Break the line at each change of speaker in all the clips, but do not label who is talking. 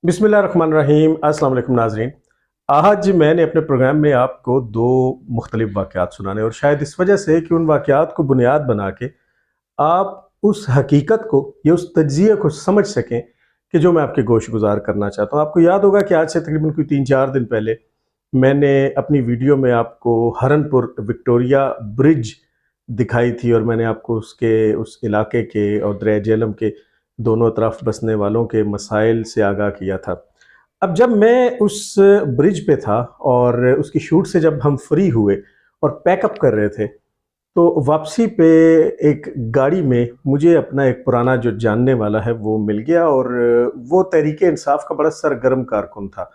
बिस्मिल्लाहिर्रहमानिर्रहीम। अस्सलाम वालेकुम नाज़रीन। आज मैंने अपने प्रोग्राम में आपको दो मुख्तलिफ वाक़यात सुनाने और शायद इस वजह से कि उन वाक़यात को बुनियाद बना के आप उस हकीकत को या उस तज्ज़िये को समझ सकें कि जो मैं आपके गोश गुज़ार करना चाहता हूँ। आपको याद होगा कि आज से तकरीबन कोई 3-4 दिन पहले मैंने अपनी वीडियो में आपको हरनपुर विक्टोरिया ब्रिज दिखाई थी और मैंने आपको उसके उस इलाके के और दरिया जेहलम के दोनों तरफ बसने वालों के मसाइल से आगाह किया था। अब जब मैं उस ब्रिज पे था और उसकी शूट से जब हम फ्री हुए और पैकअप कर रहे थे, तो वापसी पे एक गाड़ी में मुझे अपना एक पुराना जो जानने वाला है वो मिल गया और वो तहरीक इंसाफ का बड़ा सरगर्म कारकुन था।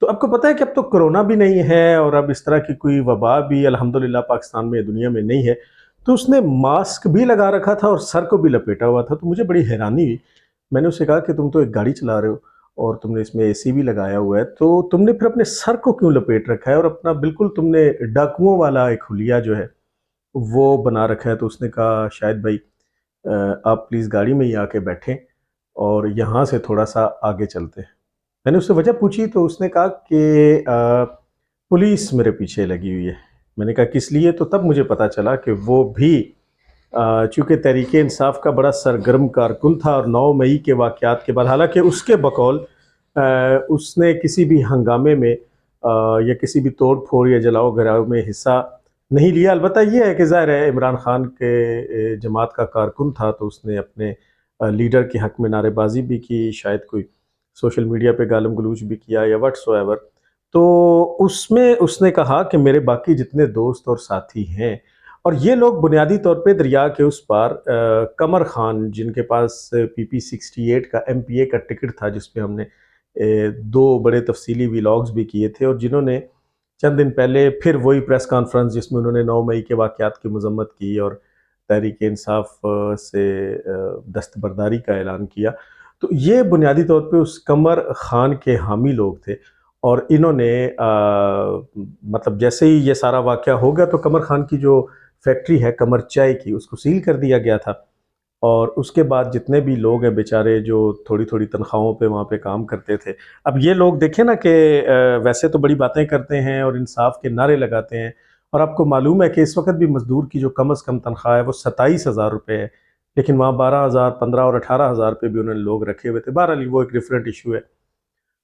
तो आपको पता है कि अब तो कोरोना भी नहीं है और अब इस तरह की कोई वबा भी अल्हम्दुलिल्लाह पाकिस्तान में, दुनिया में नहीं है। तो उसने मास्क भी लगा रखा था और सर को भी लपेटा हुआ था, तो मुझे बड़ी हैरानी हुई। मैंने उससे कहा कि तुम तो एक गाड़ी चला रहे हो और तुमने इसमें एसी भी लगाया हुआ है, तो तुमने फिर अपने सर को क्यों लपेट रखा है और अपना बिल्कुल तुमने डाकुओं वाला एक हुलिया जो है वो बना रखा है। तो उसने कहा शायद भाई आप प्लीज़ गाड़ी में ही आके बैठें और यहाँ से थोड़ा सा आगे चलते हैं। मैंने उससे वजह पूछी तो उसने कहा कि पुलिस मेरे पीछे लगी हुई है। मैंने कहा किस लिए? तो तब मुझे पता चला कि वो भी चूँकि तहरीक इंसाफ का बड़ा सरगर्म कारकुन था और 9 मई के वाक़यात के बाद, हालाँकि उसके बकौल उसने किसी भी हंगामे में या किसी भी तोड़-फोड़ या जलाओ-घराओ में हिस्सा नहीं लिया। अलबत्ता ये है कि ज़ाहिर है इमरान खान के जमात का कारकुन था, तो उसने अपने लीडर के हक़ में नारेबाज़ी भी की, शायद कोई सोशल मीडिया पे गालम-गलूच भी किया या व्हाट्सोएवर। तो उसमें उसने कहा कि मेरे बाकी जितने दोस्त और साथी हैं, और ये लोग बुनियादी तौर पे दरिया के उस पार कमर खान, जिनके पास पीपी 68 का एमपीए का टिकट था, जिस पे हमने 2 बड़े तफसीली व्लॉग्स भी किए थे, और जिन्होंने चंद दिन पहले फिर वही प्रेस कॉन्फ्रेंस जिसमें उन्होंने 9 मई के वाक़यात की मज़म्मत की और तहरीक इंसाफ से दस्तबरदारी का ऐलान किया। तो ये बुनियादी तौर पे उस कमर खान के हामी लोग थे और इन्होंने मतलब जैसे ही ये सारा वाक़या हो गया तो कमर खान की जो फैक्ट्री है कमर चाय की, उसको सील कर दिया गया था। और उसके बाद जितने भी लोग हैं बेचारे जो थोड़ी-थोड़ी तनख्वाहों पे वहाँ पे काम करते थे। अब ये लोग देखें ना कि वैसे तो बड़ी बातें करते हैं और इंसाफ के नारे लगाते हैं, और आपको मालूम है कि इस वक़्त भी मज़दूर की जो कम से कम तनख्वाह है वो 27,000 रुपए है। लेकिन वहाँ 12,000, 15 और 18,000 पे भी उन्होंने लोग रखे हुए थे। बहरहाल वो एक डिफरेंट इशू है।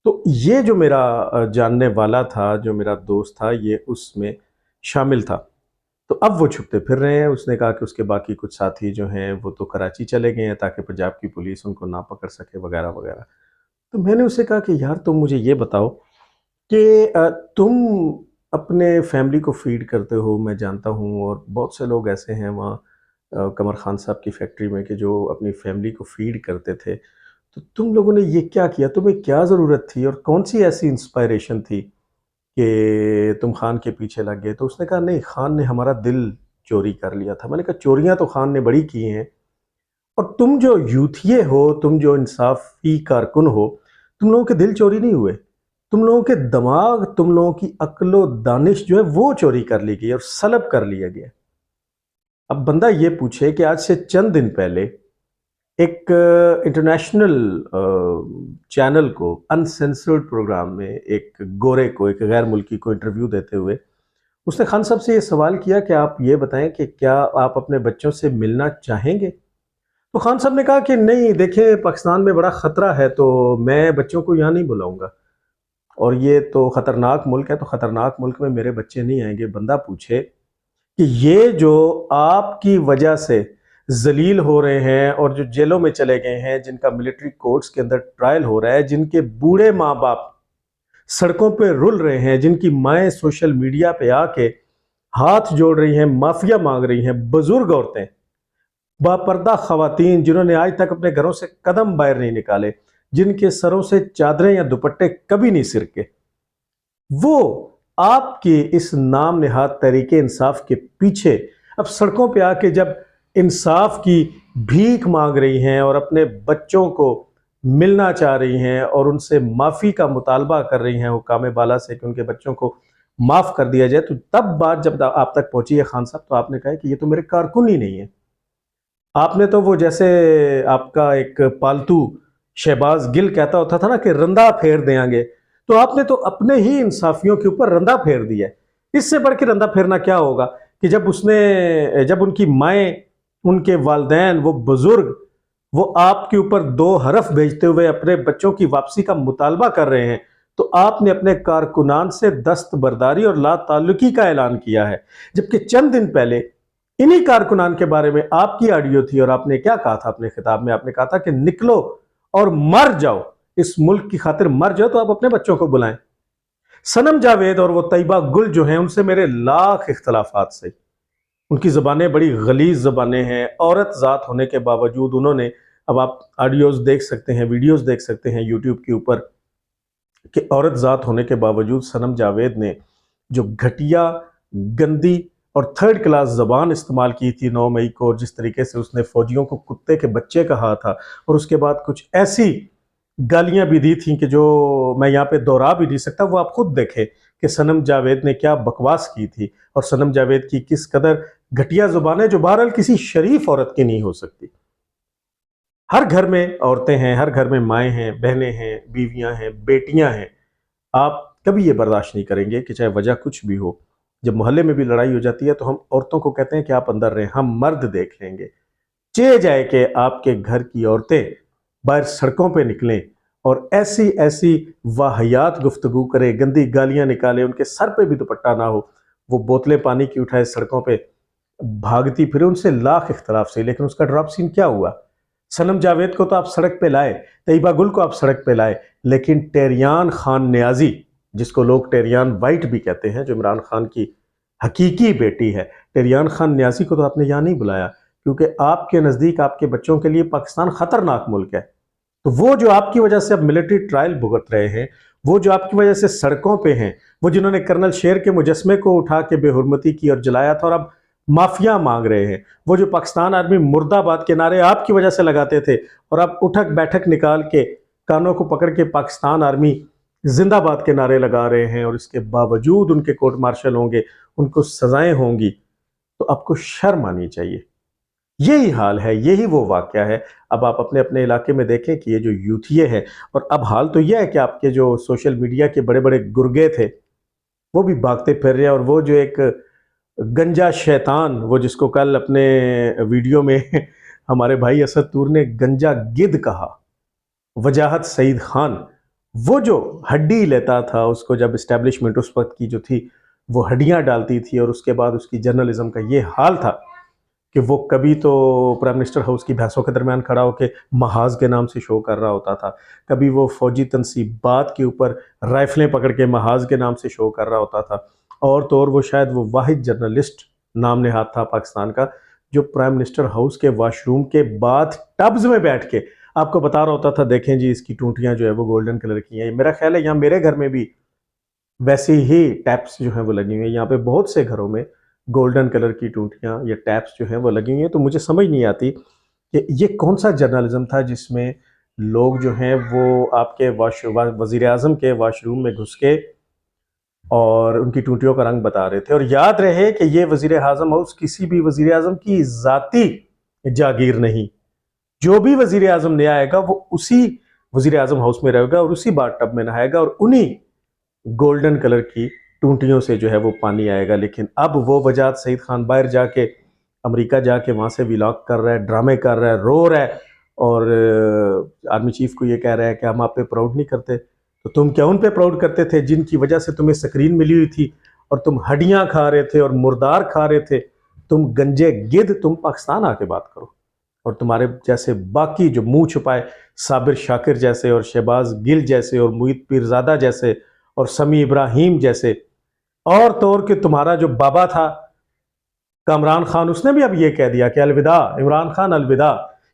तो ये जो मेरा जानने वाला था, जो मेरा दोस्त था, ये उसमें शामिल था। तो अब वो छुपते फिर रहे हैं। उसने कहा कि उसके बाकी कुछ साथी जो हैं वो तो कराची चले गए हैं ताकि पंजाब की पुलिस उनको ना पकड़ सके वगैरह वगैरह। तो मैंने उससे कहा कि यार तुम मुझे ये बताओ कि तुम अपने फैमिली को फीड करते हो, मैं जानता हूँ, और बहुत से लोग ऐसे हैं वहाँ कमर खान साहब की फैक्ट्री में कि जो अपनी फैमिली को फीड करते थे। तो तुम लोगों ने ये क्या किया? तुम्हें क्या ज़रूरत थी और कौन-सी ऐसी इंस्पायरेशन थी कि तुम खान के पीछे लग गए? तो उसने कहा नहीं, खान ने हमारा दिल चोरी कर लिया था। मैंने कहा चोरियाँ तो खान ने बड़ी की हैं, और तुम जो यूथिये हो, तुम जो इंसाफ़ी कारकुन हो, तुम लोगों के दिल चोरी नहीं हुए। तुम लोगों के दिमाग, तुम लोगों की अक्ल व दानिश जो है वो चोरी कर ली गई और सलब कर लिया गया। अब बंदा ये पूछे कि आज से चंद दिन पहले एक इंटरनेशनल चैनल को अनसेंसर्ड प्रोग्राम में एक गोरे को, एक गैर मुल्की को इंटरव्यू देते हुए उसने खान साहब से ये सवाल किया कि आप ये बताएं कि क्या आप अपने बच्चों से मिलना चाहेंगे? तो खान साहब ने कहा कि नहीं, देखें पाकिस्तान में बड़ा ख़तरा है, तो मैं बच्चों को यहाँ नहीं बुलाऊंगा, और ये तो ख़तरनाक मुल्क है, तो ख़तरनाक मुल्क में मेरे बच्चे नहीं आएंगे। बंदा पूछे कि ये जो आपकी वजह से जलील हो रहे हैं और जो जेलों में चले गए हैं, जिनका मिलिट्री कोर्ट्स के अंदर ट्रायल हो रहा है, जिनके बूढ़े माँ बाप सड़कों पे रुल रहे हैं, जिनकी माएँ सोशल मीडिया पे आके हाथ जोड़ रही हैं, माफिया मांग रही हैं, बुजुर्ग औरतें, बापर्दा खवातीन जिन्होंने आज तक अपने घरों से कदम बाहर नहीं निकाले, जिनके सरों से चादरें या दुपट्टे कभी नहीं सिरके, वो आपके इस नाम नेहाद तहरीके इंसाफ के पीछे अब सड़कों पे आके जब इंसाफ की भीख मांग रही हैं और अपने बच्चों को मिलना चाह रही हैं और उनसे माफ़ी का मुतालबा कर रही हैं हुकाम बाला से कि उनके बच्चों को माफ़ कर दिया जाए, तो तब बात जब आप तक पहुंची है खान साहब, तो आपने कहा कि ये तो मेरे कारकुन ही नहीं है। आपने तो वो जैसे आपका एक पालतू शहबाज गिल कहता होता था ना कि रंदा फेर देंगे, तो आपने तो अपने ही इंसाफियों के ऊपर रंदा फेर दिया है। इससे बढ़ के रंदा फेरना क्या होगा कि जब उनकी माएँ, उनके वालिदैन, वो बुजुर्ग, वो आपके ऊपर 2 हरफ भेजते हुए अपने बच्चों की वापसी का मुतालबा कर रहे हैं, तो आपने अपने कारकुनान से दस्तबरदारी और ला ताल्लुकी का ऐलान किया है। जबकि चंद दिन पहले इन्हीं कारकुनान के बारे में आपकी ऑडियो थी और आपने क्या कहा था अपने खिताब में? आपने कहा था कि निकलो और मर जाओ, इस मुल्क की खातिर मर जाओ, तो आप अपने बच्चों को बुलाएं। सनम जावेद और वो तैयबा गुल जो हैं, उनसे मेरे लाख इख्तलाफात से, उनकी ज़बानें बड़ी गलीज़ ज़बानें हैं। औरत ज़ात होने के बावजूद उन्होंने, अब आप ऑडियोज़ देख सकते हैं, वीडियोज़ देख सकते हैं यूट्यूब के ऊपर, कि औरत ज़ात होने के बावजूद सनम जावेद ने जो घटिया, गंदी और थर्ड क्लास ज़बान इस्तेमाल की थी 9 मई को, और जिस तरीके से उसने फ़ौजियों को कुत्ते के बच्चे कहा था, और उसके बाद कुछ ऐसी गालियां भी दी थी कि जो मैं यहाँ पे दोहरा भी नहीं सकता। वो आप खुद देखें कि सनम जावेद ने क्या बकवास की थी, और सनम जावेद की किस कदर घटिया जुबान है, जो बहरहाल किसी शरीफ औरत की नहीं हो सकती। हर घर में औरतें हैं, हर घर में माएँ हैं, बहनें हैं, बीवियां हैं, बेटियां हैं। आप कभी ये बर्दाश्त नहीं करेंगे कि चाहे वजह कुछ भी हो, जब मोहल्ले में भी लड़ाई हो जाती है तो हम औरतों को कहते हैं कि आप अंदर रहें, हम मर्द देख लेंगे। चे जाए कि आपके घर की औरतें बाहर सड़कों पे निकलें और ऐसी ऐसी वाहियात गुफ्तगू करे, गंदी गालियां निकाले, उनके सर पे भी दुपट्टा ना हो, वो बोतलें पानी की उठाए सड़कों पे भागती फिरे, उनसे लाख इख्तलाफ से। लेकिन उसका ड्रॉप सीन क्या हुआ? सनम जावेद को तो आप सड़क पे लाए, तैयबा गुल को आप सड़क पे लाए, लेकिन टेरियान खान न्याजी, जिसको लोग टेरियान वाइट भी कहते हैं, जो इमरान खान की हकीकी बेटी है, टेरियान खान न्याजी को तो आपने यहाँ नहीं बुलाया, क्योंकि आपके नज़दीक आपके बच्चों के लिए पाकिस्तान खतरनाक मुल्क है। तो वो जो आपकी वजह से अब मिलिट्री ट्रायल भुगत रहे हैं, वो जो आपकी वजह से सड़कों पे हैं, वो जिन्होंने कर्नल शेर के मुजस्मे को उठा के बेहुरमती की और जलाया था और अब माफिया मांग रहे हैं, वो जो पाकिस्तान आर्मी मुर्दाबाद के नारे आपकी वजह से लगाते थे और अब उठक बैठक निकाल के कानों को पकड़ के पाकिस्तान आर्मी जिंदाबाद के नारे लगा रहे हैं, और इसके बावजूद उनके कोर्ट मार्शल होंगे, उनको सजाएं होंगी, तो आपको शर्म आनी चाहिए। यही हाल है, यही वो वाक़या है। अब आप अपने अपने इलाके में देखें कि ये जो यूथिये हैं, और अब हाल तो यह है कि आपके जो सोशल मीडिया के बड़े बड़े गुर्गे थे, वो भी भागते फिर रहे हैं, और वो जो एक गंजा शैतान, वो जिसको कल अपने वीडियो में हमारे भाई असद तूर ने गंजा गिद्ध कहा, वजाहत सईद खान, वो जो हड्डी लेता था, उसको जब इस्टेब्लिशमेंट उस वक्त की जो थी वो हड्डियां डालती थी, और उसके बाद उसकी जर्नलिज्म का ये हाल था कि वो कभी तो प्राइम मिनिस्टर हाउस की भैंसों के दरमियान खड़ा होकर महाज के नाम से शो कर रहा होता था, कभी वो फौजी तनसीबात के ऊपर राइफलें पकड़ के महाज के नाम से शो कर रहा होता था, और तो और वो शायद वो वाहिद जर्नलिस्ट नाम नेहाद था पाकिस्तान का, जो प्राइम मिनिस्टर हाउस के वाशरूम के बाद टब्स में बैठ के आपको बता रहा होता था, देखें जी इसकी टूटियाँ जो है वो गोल्डन कलर की हैं। मेरा ख्याल है यहाँ मेरे घर में भी वैसी ही टैप्स जो हैं वो लगी हुई हैं, यहाँ पे बहुत से घरों में गोल्डन कलर की टूटियाँ या टैप्स जो हैं वो लगी हुई हैं। तो मुझे समझ नहीं आती कि ये कौन सा जर्नलिज्म था जिसमें लोग जो हैं वो आपके वज़ीर आज़म के वाशरूम में घुस के और उनकी टूटियों का रंग बता रहे थे। और याद रहे कि ये वज़ीर आज़म हाउस किसी भी वज़ीर आज़म की ज़ाती जागीर नहीं, जो भी वज़ीर आज़म नया आएगा वो उसी वज़ीर आज़म हाउस में रहेगा और उसी बाथ टब में नहाएगा और उन्हीं गोल्डन कलर की टूटियों से जो है वो पानी आएगा। लेकिन अब वो वजाहत सईद खान बाहर जाके, अमेरिका जाके वहाँ से व्लॉग कर रहा है, ड्रामे कर रहा है, रो रहा है, और आर्मी चीफ को ये कह रहा है कि हम आप पे प्राउड नहीं करते। तो तुम क्या उन पे प्राउड करते थे जिनकी वजह से तुम्हें स्क्रीन मिली हुई थी और तुम हड्डियाँ खा रहे थे और मुर्दार खा रहे थे? तुम गंजे गिद्ध, तुम पाकिस्तान आके बात करो। और तुम्हारे जैसे बाकी जो मुंह छुपाए साबिर शाकिर जैसे और शहबाज गिल जैसे और मुईद पीरजादा जैसे और समी इब्राहिम जैसे, और तो और कि तुम्हारा जो बाबा था कामरान खान, उसने भी अब ये कह दिया कि अलविदा इमरान खान, अलविदा।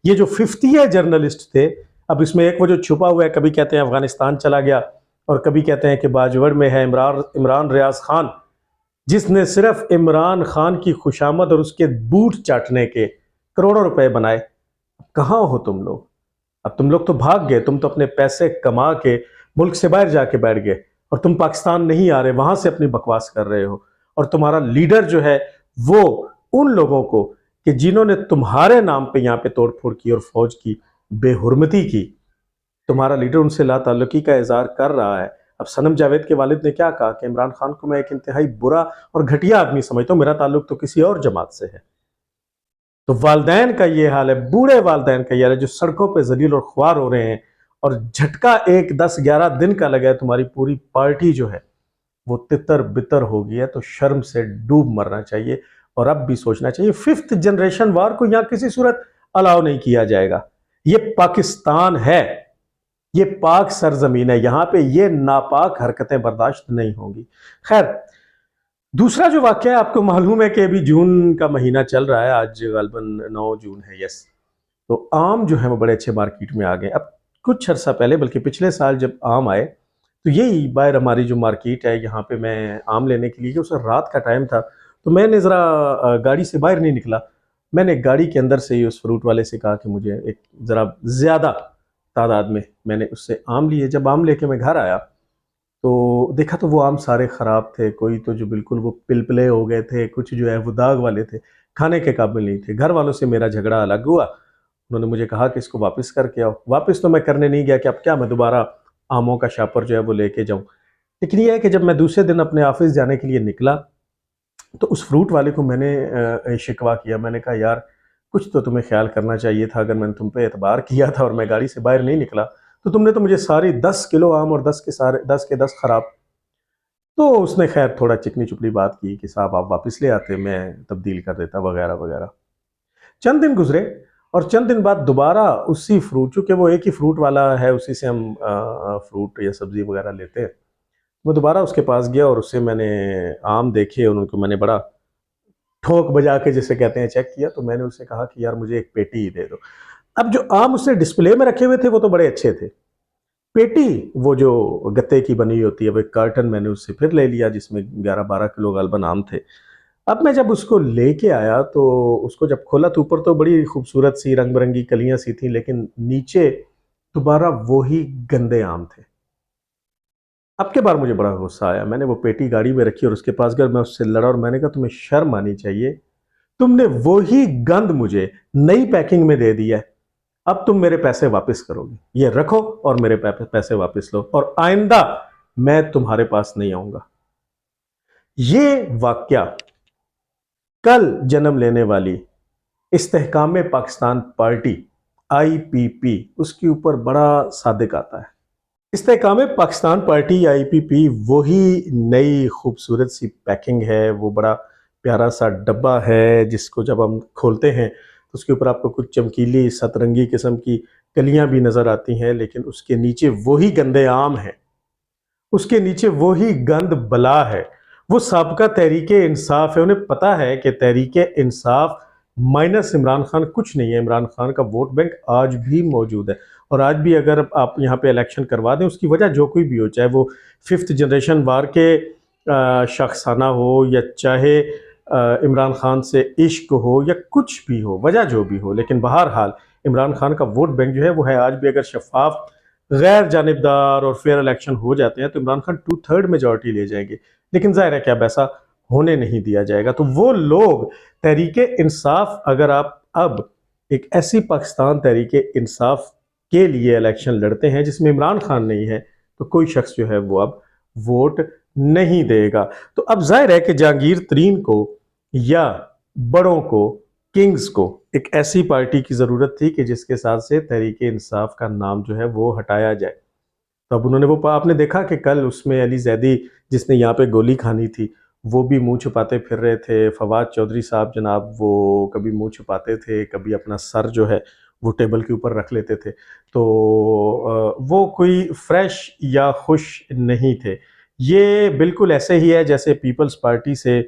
ये जो 50 जर्नलिस्ट थे, अब इसमें एक वो जो छुपा हुआ है, कभी कहते हैं अफगानिस्तान चला गया और कभी कहते हैं कि बाजवड़ में है इमरान रियाज खान, जिसने सिर्फ इमरान खान की खुशामद और उसके बूट चाटने के करोड़ों रुपए बनाए। कहाँ हो तुम लोग? अब तुम लोग तो भाग गए, तुम तो अपने पैसे कमा के मुल्क से बाहर जाके बैठ गए और तुम पाकिस्तान नहीं आ रहे, वहां से अपनी बकवास कर रहे हो। और तुम्हारा लीडर जो है वो उन लोगों को कि जिन्होंने तुम्हारे नाम पे यहाँ पे तोड़फोड़ की और फौज की बेहुरमती की, तुम्हारा लीडर उनसे ला ताल्लुकी का इजहार कर रहा है। अब सनम जावेद के वालिद ने क्या कहा कि इमरान खान को मैं एक इंतहाई बुरा और घटिया आदमी समझता हूँ, मेरा ताल्लुक तो किसी और जमात से है। तो वालदैन का ये हाल है, बूढ़े वालदैन का ये हाल है जो सड़कों पे जलील और ख्वार हो रहे हैं, और झटका एक 10-11 दिन का लगा है, तुम्हारी पूरी पार्टी जो है वो तितर बितर हो गई है। तो शर्म से डूब मरना चाहिए और अब भी सोचना चाहिए। 5th जनरेशन वार को यहां किसी सूरत अलाउ नहीं किया जाएगा। ये पाकिस्तान है, ये पाक सरजमीन है, यहां पे ये नापाक हरकतें बर्दाश्त नहीं होंगी। खैर, दूसरा जो वाक्य है, आपको मालूम है कि अभी जून का महीना चल रहा है, आज गलबन 9 जून है, यस। तो आम जो है वो बड़े अच्छे मार्केट में आ गए। अब कुछ अर्सा पहले, बल्कि पिछले साल जब आम आए, तो यही बाहर हमारी जो मार्केट है यहाँ पे मैं आम लेने के लिए गया, उस रात का टाइम था, तो मैंने ज़रा गाड़ी से बाहर नहीं निकला। मैंने गाड़ी के अंदर से ही उस फ्रूट वाले से कहा कि मुझे एक ज़रा ज़्यादा तादाद में मैंने उससे आम लिए। जब आम लेके मैं घर आया तो देखा तो वो आम सारे ख़राब थे, कोई तो जो बिल्कुल वो पिलपिले हो गए थे, कुछ जो है वो दाग वाले थे, खाने के काबिल नहीं थे। घर वालों से मेरा झगड़ा अलग हुआ, उन्होंने मुझे कहा कि इसको वापस करके आओ। वापस तो मैं करने नहीं गया कि अब क्या मैं दोबारा आमों का शापर जो है वो लेके जाऊं। लेकिन ये है कि जब मैं दूसरे दिन अपने ऑफिस जाने के लिए निकला तो उस फ्रूट वाले को मैंने शिकवा किया। मैंने कहा यार, कुछ तो तुम्हें ख्याल करना चाहिए था। अगर मैंने तुम पे एतबार किया था और मैं गाड़ी से बाहर नहीं निकला तो तुमने तो मुझे सारी 10 किलो आम और 10 के 10 खराब। तो उसने खैर थोड़ा चिकनी चुपड़ी बात की कि साहब आप वापस ले आते, मैं तब्दील कर देता, वगैरह वगैरह। चंद दिन गुजरे और चंद दिन बाद दोबारा उसी फ्रूट, चूँकि वो एक ही फ्रूट वाला है, उसी से हम फ्रूट या सब्जी वगैरह लेते हैं। मैं दोबारा उसके पास गया और उससे मैंने आम देखे और उनको मैंने बड़ा ठोक बजा के, जिसे कहते हैं, चेक किया। तो मैंने उससे कहा कि यार मुझे एक पेटी ही दे दो। अब जो आम उसने डिस्प्ले में रखे हुए थे वो तो बड़े अच्छे थे, पेटी वो जो गत्ते की बनी होती है वो एक कार्टन मैंने उससे फिर ले लिया जिसमें 11-12 किलो गालबन आम थे। अब मैं जब उसको लेके आया तो उसको जब खोला तो ऊपर तो बड़ी खूबसूरत सी रंग बिरंगी कलियां सी थी, लेकिन नीचे दोबारा वही गंदे आम थे। अब के बार मुझे बड़ा गुस्सा आया, मैंने वो पेटी गाड़ी में रखी और उसके पास गया, मैं उससे लड़ा और मैंने कहा तुम्हें शर्म आनी चाहिए, तुमने वही गंद मुझे नई पैकिंग में दे दिया है, अब तुम मेरे पैसे वापस करोगे, ये रखो और मेरे पैसे वापस लो, और आइंदा मैं तुम्हारे पास नहीं आऊंगा। ये वाक्या कल जन्म लेने वाली इस्तेहकाम पाकिस्तान पार्टी IPP, उसके ऊपर बड़ा सादिक आता है। इस्तेहकाम पाकिस्तान पार्टी IPP वही नई खूबसूरत सी पैकिंग है, वो बड़ा प्यारा सा डब्बा है जिसको जब हम खोलते हैं तो उसके ऊपर आपको कुछ चमकीली सतरंगी किस्म की कलियां भी नज़र आती हैं, लेकिन उसके नीचे वही गंदे आम है, उसके नीचे वही गंद बला है। वो साबका तहरीके इंसाफ है, उन्हें पता है कि तहरीके इंसाफ माइनस इमरान खान कुछ नहीं है। इमरान खान का वोट बैंक आज भी मौजूद है, और आज भी अगर आप यहाँ पे इलेक्शन करवा दें, उसकी वजह जो कोई भी हो, चाहे वो 5th जनरेशन वार के शख्साना हो, या चाहे इमरान खान से इश्क हो, या कुछ भी हो, वजह जो भी हो, लेकिन बहरहाल इमरान खान का वोट बैंक जो है वो है आज भी। अगर शफाफ, गैर जानिबदार और फेयर इलेक्शन हो जाते हैं तो इमरान खान 2/3 मेजॉरिटी ले जाएंगे, लेकिन जाहिर है कि अब ऐसा होने नहीं दिया जाएगा। तो वो लोग तहरीके इंसाफ, अगर आप अब एक ऐसी पाकिस्तान तहरीके इंसाफ के लिए इलेक्शन लड़ते हैं जिसमें इमरान खान नहीं है, तो कोई शख्स जो है वो अब वोट नहीं देगा। तो अब जाहिर है कि जहांगीर तरीन को या बड़ों को, किंग्स को, एक ऐसी पार्टी की ज़रूरत थी कि जिसके साथ से तहरीके इंसाफ का नाम जो है वो हटाया जाए। तो अब उन्होंने वो, आपने देखा कि कल उसमें अली जैदी जिसने यहाँ पे गोली खानी थी वो भी मुंह छुपाते फिर रहे थे। फवाद चौधरी साहब जनाब, वो कभी मुंह छुपाते थे, कभी अपना सर जो है वो टेबल के ऊपर रख लेते थे। तो वो कोई फ्रेश या खुश नहीं थे। ये बिल्कुल ऐसे ही है जैसे पीपल्स पार्टी से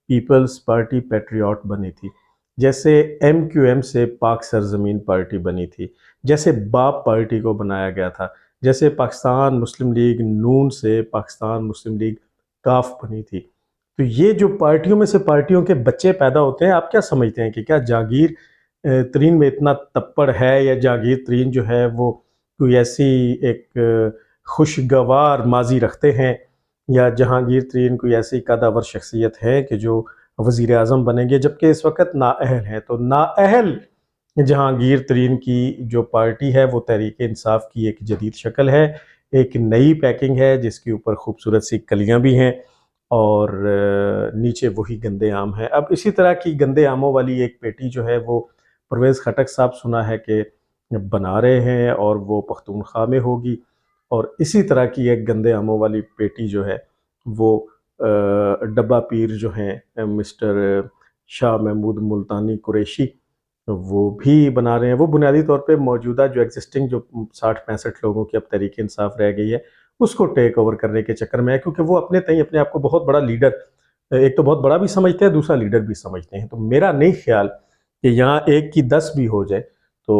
पीपल्स पार्टी पैट्रियट बनी थी, जैसे MQM से पाक सरजमीन पार्टी बनी थी, जैसे बाप पार्टी को बनाया गया था, जैसे पाकिस्तान मुस्लिम लीग नून से पाकिस्तान मुस्लिम लीग काफ बनी थी। तो ये जो पार्टियों में से पार्टियों के बच्चे पैदा होते हैं, आप क्या समझते हैं कि क्या जहांगीर तरीन में इतना तप्पड़ है, या जहांगीर तरीन जो है वो कोई ऐसी एक खुशगवार माजी रखते हैं, या जहांगीर तरीन कोई ऐसी कदावर शख्सियत है कि जो वज़ीर आज़म बनेंगे, जबकि इस वक्त नाअहल हैं। तो नाअहल जहांगीर तरीन की जो पार्टी है वो तहरीक इंसाफ की एक जदीद शक्ल है, एक नई पैकिंग है जिसके ऊपर खूबसूरत सी कलियां भी हैं और नीचे वही गंदे आम हैं। अब इसी तरह की गंदे आमों वाली एक पेटी जो है वो परवेज़ खटक साहब सुना है कि बना रहे हैं और वो पख्तूनख्वा में होगी। और इसी तरह की एक गंदे आमों वाली पेटी जो है वो डब्बा पीर जो हैं मिस्टर शाह महमूद मुल्तानी कुरैशी वो भी बना रहे हैं। वो बुनियादी तौर पे मौजूदा जो एग्जिस्टिंग जो 60-65 लोगों की अब तहरीक इंसाफ रह गई है, उसको टेक ओवर करने के चक्कर में है, क्योंकि वो अपने आप को बहुत बड़ा लीडर, एक तो बहुत बड़ा भी समझते हैं, दूसरा लीडर भी समझते हैं। तो मेरा नहीं ख्याल कि यहाँ एक की 10 भी हो जाए तो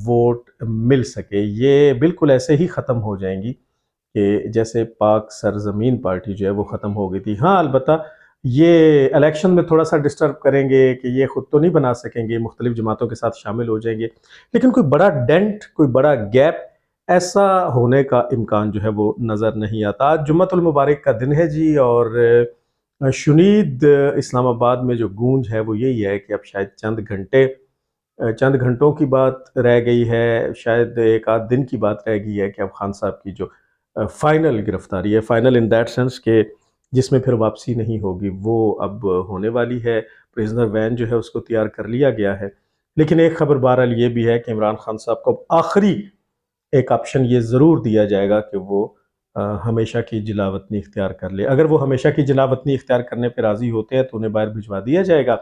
वोट मिल सके। ये बिल्कुल ऐसे ही ख़त्म हो जाएंगी कि जैसे पाक सरजमीन पार्टी जो है वो ख़त्म हो गई थी। हाँ, अलबत्ता ये इलेक्शन में थोड़ा सा डिस्टर्ब करेंगे कि ये खुद तो नहीं बना सकेंगे, मुख्तलिफ जमातों के साथ शामिल हो जाएंगे, लेकिन कोई बड़ा डेंट, कोई बड़ा गैप ऐसा होने का इम्कान जो है वो नज़र नहीं आता। आज जुम्मतुल मुबारक का दिन है जी, और शुनीद इस्लामाबाद में जो गूंज है वो यही है कि अब शायद चंद घंटों की बात रह गई है, शायद एक आध दिन की बात रह गई है कि अब खान साहब की जो फाइनल गिरफ्तारी है, फाइनल इन दैट सेंस के जिसमें फिर वापसी नहीं होगी, वो अब होने वाली है। प्रिजनर वैन जो है उसको तैयार कर लिया गया है। लेकिन एक खबर बहरहाल ये भी है कि इमरान खान साहब को अब आखिरी एक ऑप्शन ये ज़रूर दिया जाएगा कि वो हमेशा की जिलावतनी इख्तियार कर ले। अगर वो हमेशा की जिलावतनी इख्तियार करने पर राज़ी होते हैं तो उन्हें बाहर भिजवा दिया जाएगा,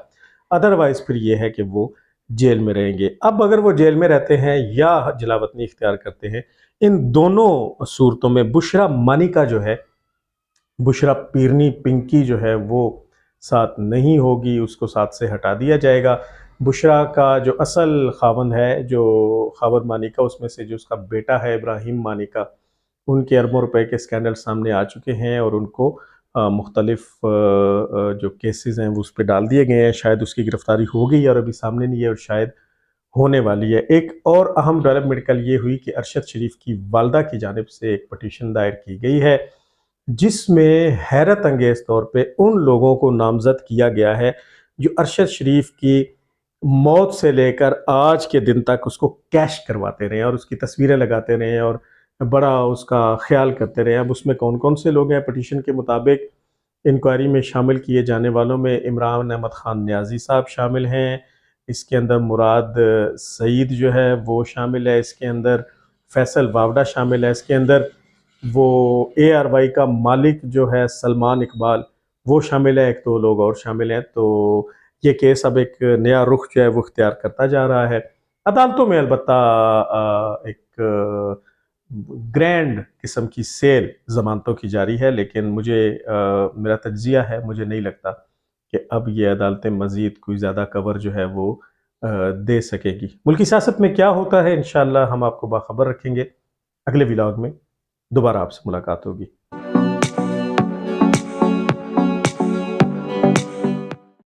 अदरवाइज़ फिर ये है कि वो जेल में रहेंगे। अब अगर वो जेल में रहते हैं या जिलावतनी इख्तियार करते हैं, इन दोनों सूरतों में बुशरा मानिका जो है, बुशरा पीरनी पिंकी जो है वो साथ नहीं होगी, उसको साथ से हटा दिया जाएगा। बुशरा का जो असल खावंद है, जो खावंद मानिका, उसमें से जो उसका बेटा है इब्राहिम मानिका, उनके अरबों रुपए के स्कैंडल सामने आ चुके हैं और उनको मुख्तलिफ जो केसेस हैं वो उस पर डाल दिए गए हैं। शायद उसकी गिरफ्तारी हो गई और अभी सामने नहीं है, और शायद होने वाली है। एक और अहम डेवलपमेंट कल ये हुई कि अरशद शरीफ की वालदा की जानिब से एक पटिशन दायर की गई है जिसमें हैरत अंगेज तौर पे उन लोगों को नामजद किया गया है जो अरशद शरीफ की मौत से लेकर आज के दिन तक उसको कैश करवाते रहे और उसकी तस्वीरें लगाते रहे और बड़ा उसका ख्याल करते रहे। अब उसमें कौन कौन से लोग हैं? पटिशन के मुताबिक इंक्वायरी में शामिल किए जाने वालों में इमरान अहमद खान न्याजी साहब शामिल हैं, इसके अंदर मुराद सईद जो है वो शामिल है, इसके अंदर फैसल वावडा शामिल है, इसके अंदर वो ARY का मालिक जो है सलमान इकबाल वो शामिल है, एक दो लोग और शामिल हैं। तो ये केस अब एक नया रुख जो है वो इख्तियार करता जा रहा है। अदालतों में अलबत्ता एक ग्रैंड किस्म की सेल ज़मानतों की जारी है, लेकिन मेरा तज्जिया है, मुझे नहीं लगता कि अब ये अदालतें मज़ीद कोई ज़्यादा कवर जो है वो दे सकेगी। मुल्की सियासत में क्या होता है इंशाअल्लाह हम आपको बाखबर रखेंगे। अगले व्लॉग में दोबारा आपसे मुलाकात होगी।